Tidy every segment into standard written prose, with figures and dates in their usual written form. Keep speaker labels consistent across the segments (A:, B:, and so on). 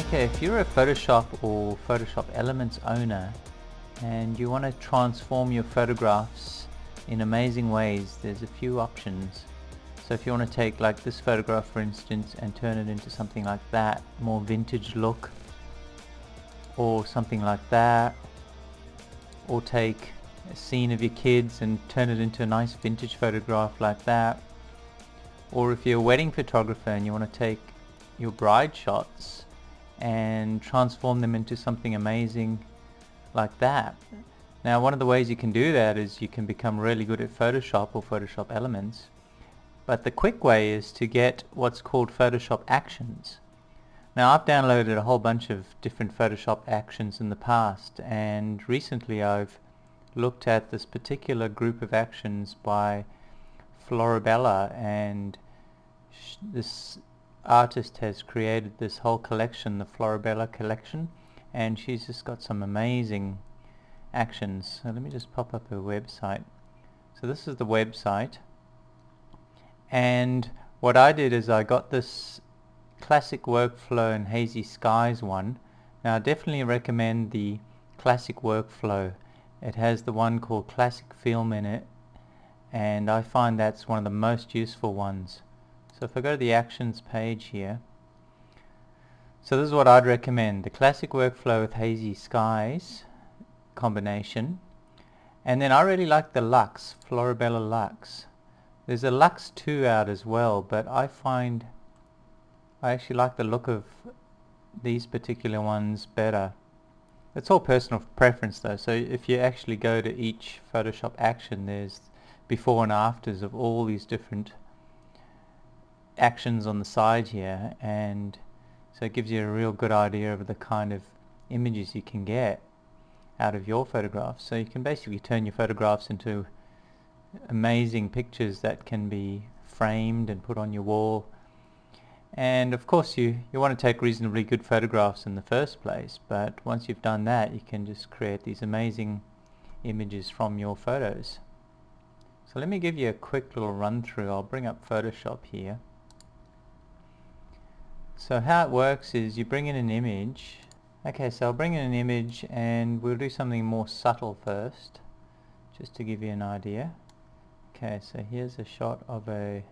A: Okay, if you're a Photoshop or Photoshop Elements owner and you want to transform your photographs in amazing ways, there's a few options. So if you want to take like this photograph for instance and turn it into something like that, more vintage look, or something like that, or take a scene of your kids and turn it into a nice vintage photograph like that, or if you're a wedding photographer and you want to take your bride shots and transform them into something amazing like that. Now one of the ways you can do that is you can become really good at Photoshop or Photoshop Elements, but the quick way is to get what's called Photoshop Actions. Now I've downloaded a whole bunch of different Photoshop actions in the past, and recently I've looked at this particular group of actions by Florabella, and this artist has created this whole collection, the Florabella collection, and she's just got some amazing actions. So let me just pop up her website. So this is the website, and what I did is I got this classic workflow and hazy skies one. Now I definitely recommend the classic workflow. It has the one called classic film in it, and I find that's one of the most useful ones. So if I go to the actions page here, so this is what I'd recommend: the classic workflow with hazy skies combination. And then I really like the Luxe, Florabella Luxe. There's a Luxe 2 out as well, but I find I actually like the look of these particular ones better. It's all personal preference though, so if you actually go to each Photoshop action, there's before and afters of all these different actions on the side here, and so it gives you a real good idea of the kind of images you can get out of your photographs. So you can basically turn your photographs into amazing pictures that can be framed and put on your wall. And of course you want to take reasonably good photographs in the first place, but once you've done that you can just create these amazing images from your photos. So let me give you a quick little run through. I'll bring up Photoshop here. So how it works is you bring in an image. Okay, so I'll bring in an image and we'll do something more subtle first, just to give you an idea. Okay, so here's a shot of a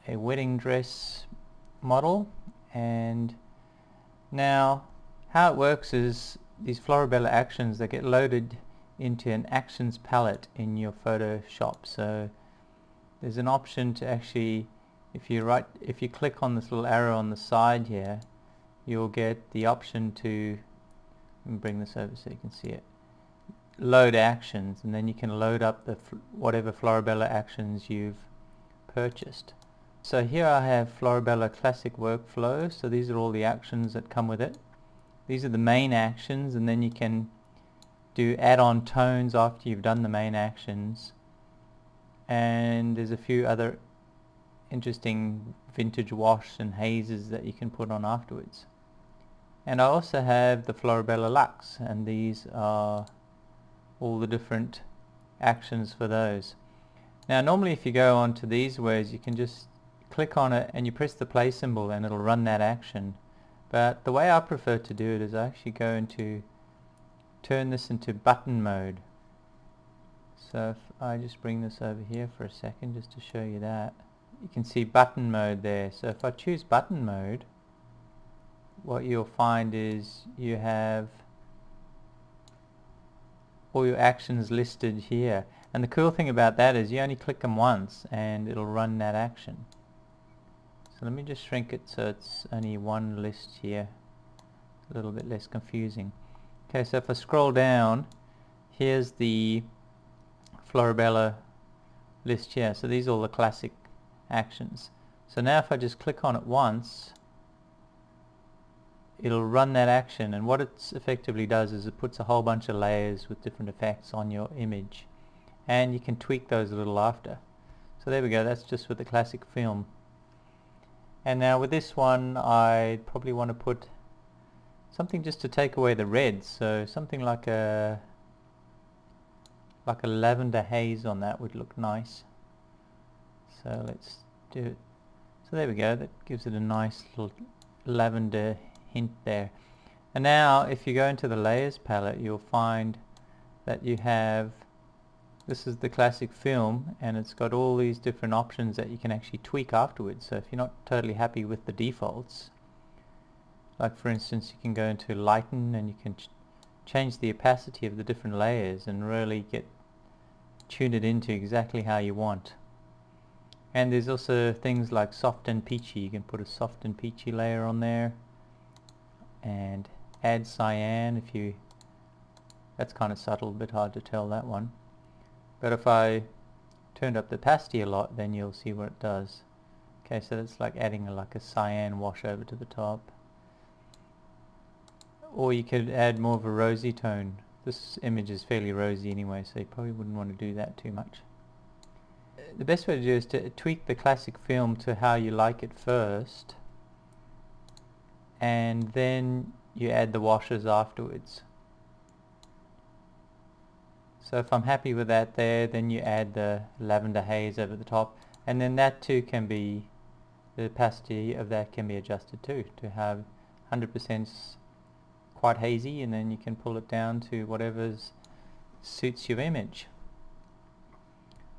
A: wedding dress model, and now how it works is these Florabella actions, they get loaded into an actions palette in your Photoshop. So there's an option to actually, if you click on this little arrow on the side here, you'll get the option to, let me bring this over so you can see it, load actions, and then you can load up the whatever Florabella actions you've purchased. So here I have Florabella Classic Workflow, so these are all the actions that come with it. These are the main actions, and then you can do add-on tones after you've done the main actions, and there's a few other interesting vintage wash and hazes that you can put on afterwards. And I also have the Florabella Luxe, and these are all the different actions for those. Now normally if you go on to these ways, you can just click on it and you press the play symbol and it'll run that action. But the way I prefer to do it is I actually go into, turn this into button mode. So if I just bring this over here for a second just to show you that, you can see button mode there. So if I choose button mode, what you'll find is you have all your actions listed here, and the cool thing about that is you only click them once and it'll run that action. So let me just shrink it so it's only one list here, a little bit less confusing. Okay, so if I scroll down, here's the Florabella list here. So these are all the classic actions. So now if I just click on it once, it'll run that action, and what it effectively does is it puts a whole bunch of layers with different effects on your image, and you can tweak those a little after. So there we go, that's just with the classic film. And now with this one I probably want to put something just to take away the red, so something like a lavender haze on that would look nice. So let's do it. So there we go, that gives it a nice little lavender hint there. And now if you go into the layers palette, you'll find that you have, this is the classic film, and it's got all these different options that you can actually tweak afterwards. So if you're not totally happy with the defaults, like for instance, you can go into lighten and you can change the opacity of the different layers and really tune it into exactly how you want. And there's also things like soft and peachy. You can put a soft and peachy layer on there and add cyan if you, that's kind of subtle, a bit hard to tell that one. But if I turned up the opacity a lot, then you'll see what it does. Okay, so that's like adding like a cyan wash over to the top. Or you could add more of a rosy tone. This image is fairly rosy anyway, so you probably wouldn't want to do that too much. The best way to do is to tweak the classic film to how you like it first, and then you add the washes afterwards. So if I'm happy with that there, then you add the Lavender Haze over the top, and then that too can be, the opacity of that can be adjusted too, to have 100% quite hazy, and then you can pull it down to whatever suits your image.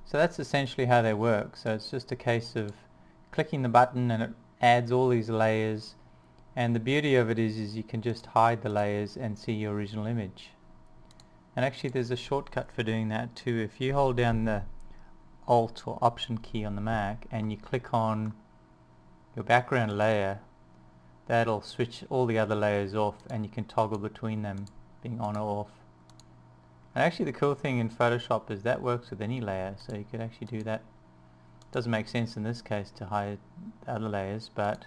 A: So that's essentially how they work. So it's just a case of clicking the button and it adds all these layers, and the beauty of it is you can just hide the layers and see your original image. And actually there's a shortcut for doing that too. If you hold down the Alt or Option key on the Mac and you click on your background layer, that'll switch all the other layers off and you can toggle between them being on or off. And actually the cool thing in Photoshop is that works with any layer, so you could actually do that. Doesn't make sense in this case to hide the other layers, but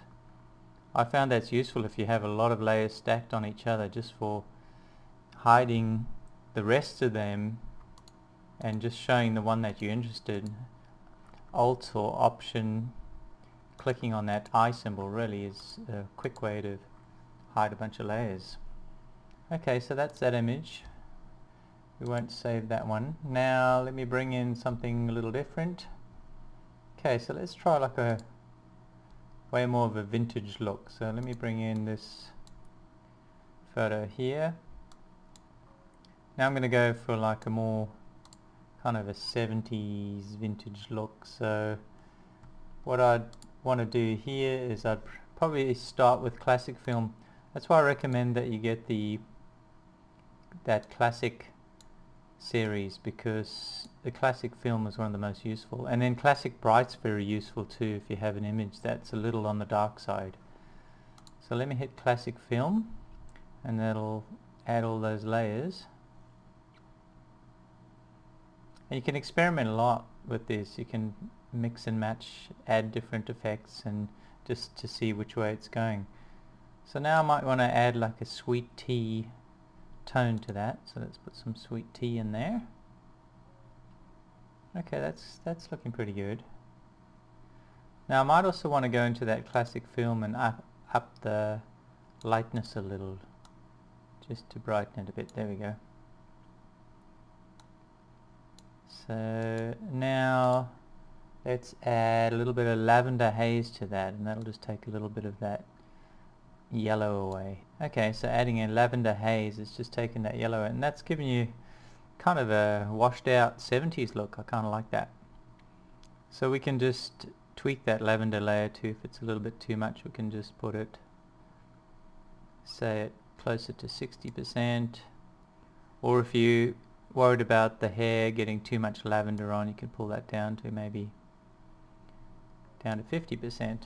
A: I found that's useful if you have a lot of layers stacked on each other, just for hiding the rest of them and just showing the one that you're interested in. Alt or Option, clicking on that eye symbol really is a quick way to hide a bunch of layers. Okay, so that's that image. We won't save that one. Now let me bring in something a little different. Okay, so let's try like a way more of a vintage look. So let me bring in this photo here. Now I'm going to go for like a more kind of a 70s vintage look. So what I'd want to do here is I'd probably start with classic film. That's why I recommend that you get that classic series, because the classic film is one of the most useful, and then classic bright's very useful too if you have an image that's a little on the dark side. So let me hit classic film and that'll add all those layers, and you can experiment a lot with this. You can mix and match, add different effects, and just to see which way it's going. So now I might want to add like a sweet tea tone to that, so let's put some sweet tea in there. Okay, that's looking pretty good. Now I might also want to go into that classic film and up the lightness a little, just to brighten it a bit. There we go. So now let's add a little bit of Lavender Haze to that, and that'll just take a little bit of that yellow away. Okay, so adding in Lavender Haze is just taking that yellow, and that's giving you kind of a washed out 70s look. I kind of like that. So we can just tweak that lavender layer too. If it's a little bit too much, we can just put it, say it closer to 60%, or if you worried about the hair getting too much lavender on, you can pull that down to maybe down to 50%,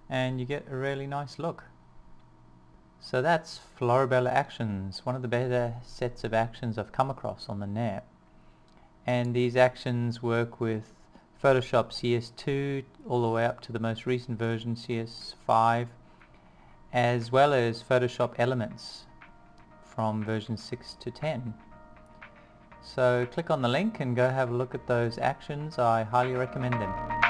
A: and you get a really nice look. So that's Florabella Actions, one of the better sets of actions I've come across on the net. And these actions work with Photoshop CS2 all the way up to the most recent version, CS5, as well as Photoshop Elements from version 6 to 10. So click on the link and go have a look at those actions. I highly recommend them.